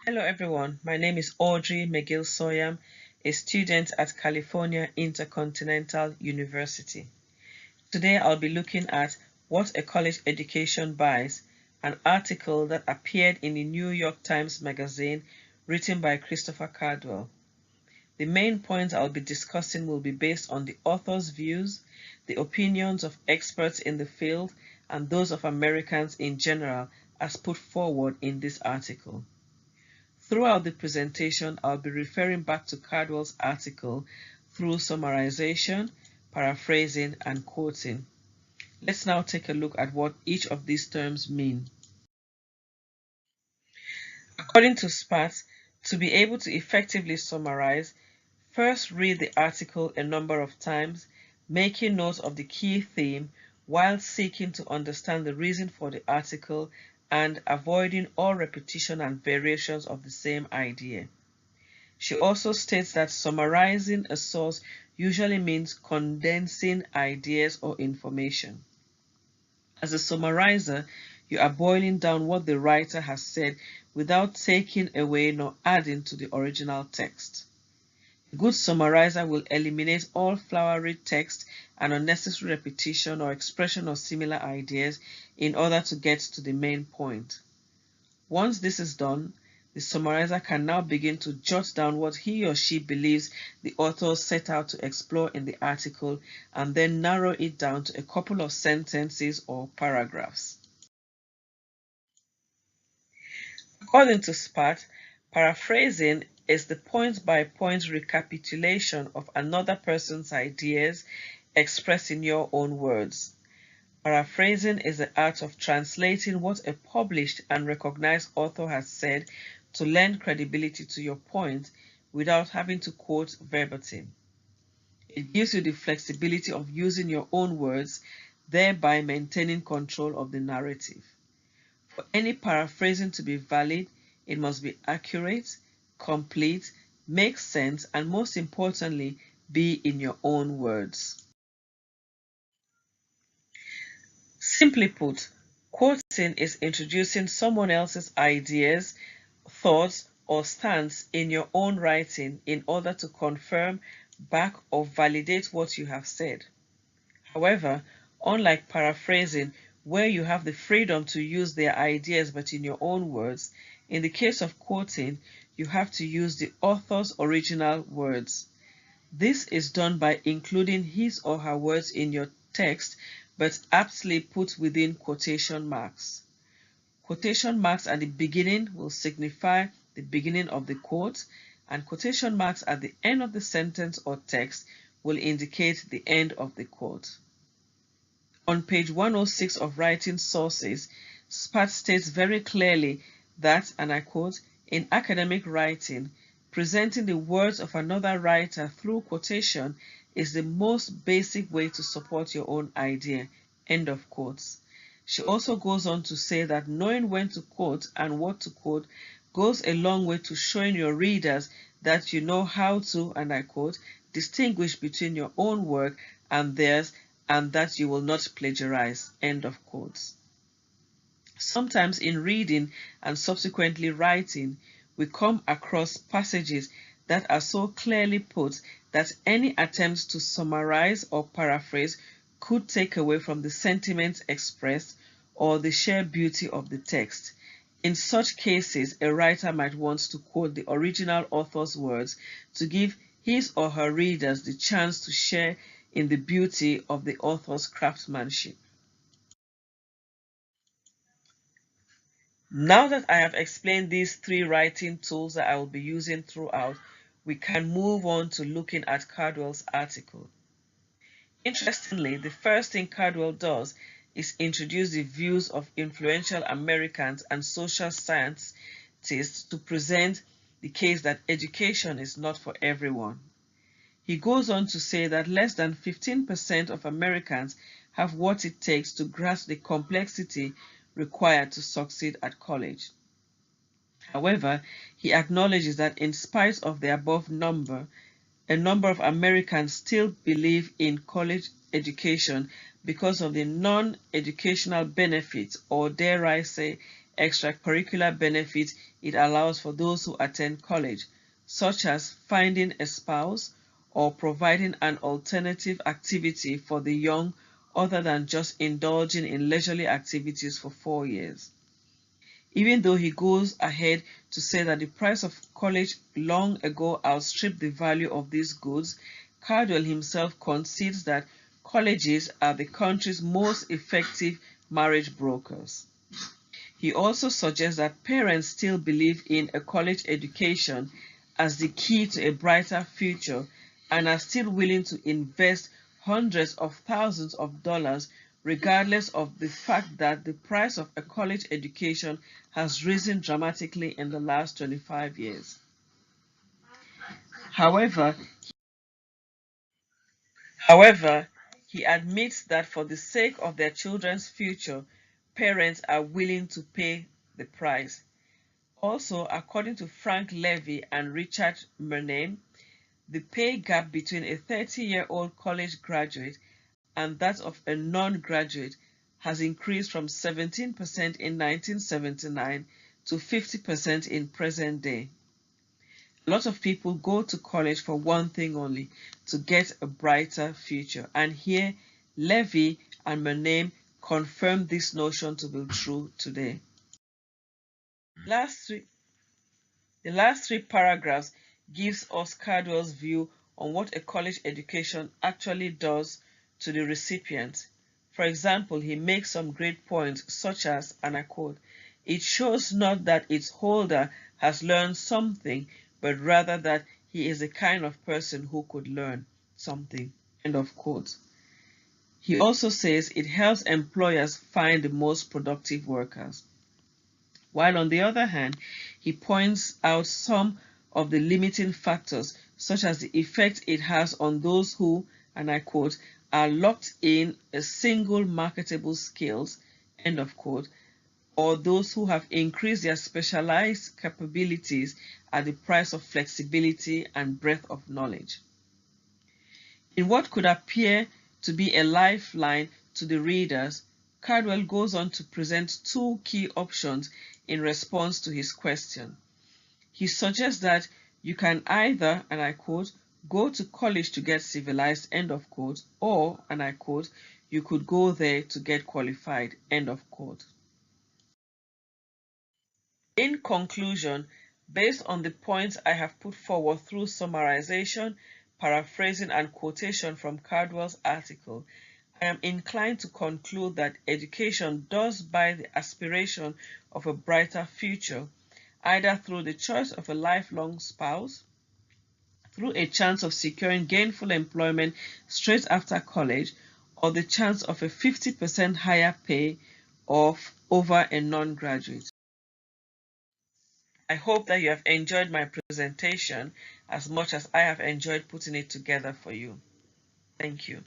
Hello everyone, my name is Audrey Soyam, a student at California Intercontinental University. Today I'll be looking at What a College Education Buys, an article that appeared in the New York Times Magazine written by Christopher Cardwell. The main points I'll be discussing will be based on the author's views, the opinions of experts in the field, and those of Americans in general as put forward in this article. Throughout the presentation, I'll be referring back to Cardwell's article through summarization, paraphrasing, and quoting. Let's now take a look at what each of these terms mean. According to Sparks, to be able to effectively summarize, first read the article a number of times, making note of the key theme while seeking to understand the reason for the article and avoiding all repetition and variations of the same idea. She also states that summarizing a source usually means condensing ideas or information. As a summarizer, you are boiling down what the writer has said without taking away nor adding to the original text. A good summarizer will eliminate all flowery text and unnecessary repetition or expression of similar ideas in order to get to the main point. Once this is done, the summarizer can now begin to jot down what he or she believes the author set out to explore in the article and then narrow it down to a couple of sentences or paragraphs. According to Sparks, paraphrasing is the point-by-point recapitulation of another person's ideas expressed in your own words. Paraphrasing is the art of translating what a published and recognized author has said to lend credibility to your point without having to quote verbatim. It gives you the flexibility of using your own words, thereby maintaining control of the narrative. For any paraphrasing to be valid, it must be accurate, complete, make sense, and most importantly, be in your own words. Simply put, quoting is introducing someone else's ideas, thoughts, or stance in your own writing in order to confirm, back, or validate what you have said. However, unlike paraphrasing, where you have the freedom to use their ideas but in your own words, in the case of quoting, you have to use the author's original words. This is done by including his or her words in your text, but aptly put within quotation marks. Quotation marks at the beginning will signify the beginning of the quote, and quotation marks at the end of the sentence or text will indicate the end of the quote. On page 106 of Writing Sources, Sparks states very clearly that, and I quote, "In academic writing, presenting the words of another writer through quotation is the most basic way to support your own idea," end of quotes. She also goes on to say that knowing when to quote and what to quote goes a long way to showing your readers that you know how to, and I quote, "distinguish between your own work and theirs, and that you will not plagiarize," end of quotes. Sometimes in reading and subsequently writing, we come across passages that are so clearly put that any attempt to summarize or paraphrase could take away from the sentiments expressed or the sheer beauty of the text. In such cases, a writer might want to quote the original author's words to give his or her readers the chance to share in the beauty of the author's craftsmanship. Now that I have explained these three writing tools that I will be using throughout, we can move on to looking at Cardwell's article. Interestingly, the first thing Cardwell does is introduce the views of influential Americans and social scientists to present the case that education is not for everyone. He goes on to say that less than 15% of Americans have what it takes to grasp the complexity required to succeed at college. However, he acknowledges that in spite of the above number, a number of Americans still believe in college education because of the non-educational benefits, or dare I say, extracurricular benefits it allows for those who attend college, such as finding a spouse or providing an alternative activity for the young other than just indulging in leisurely activities for 4 years. Even though he goes ahead to say that the price of college long ago outstripped the value of these goods, Cardwell himself concedes that colleges are the country's most effective marriage brokers. He also suggests that parents still believe in a college education as the key to a brighter future and are still willing to invest hundreds of thousands of dollars regardless of the fact that the price of a college education has risen dramatically in the last 25 years. However, However, he admits that for the sake of their children's future, parents are willing to pay the price. Also, according to Frank Levy and Richard Murnane, the pay gap between a 30-year-old college graduate and that of a non-graduate has increased from 17% in 1979 to 50% in present day. A lot of people go to college for one thing only, to get a brighter future. And here, Levy and Murnane confirm this notion to be true today. The last three paragraphs gives us Cardwell's view on what a college education actually does to the recipient. For example, he makes some great points such as, and I quote, "It shows not that its holder has learned something, but rather that he is the kind of person who could learn something." End of quote. He also says it helps employers find the most productive workers. While on the other hand, he points out some of the limiting factors, such as the effect it has on those who, and I quote, "are locked in a single marketable skills," end of quote, or those who have increased their specialized capabilities at the price of flexibility and breadth of knowledge. In what could appear to be a lifeline to the readers, Cardwell goes on to present two key options in response to his question. He suggests that you can either, and I quote, "go to college to get civilized," end of quote, or, and I quote, "you could go there to get qualified," end of quote. In conclusion, based on the points I have put forward through summarization, paraphrasing, and quotation from Cardwell's article, I am inclined to conclude that education does buy the aspiration of a brighter future, either through the choice of a lifelong spouse, through a chance of securing gainful employment straight after college, or the chance of a 50% higher pay over a non-graduate. I hope that you have enjoyed my presentation as much as I have enjoyed putting it together for you. Thank you.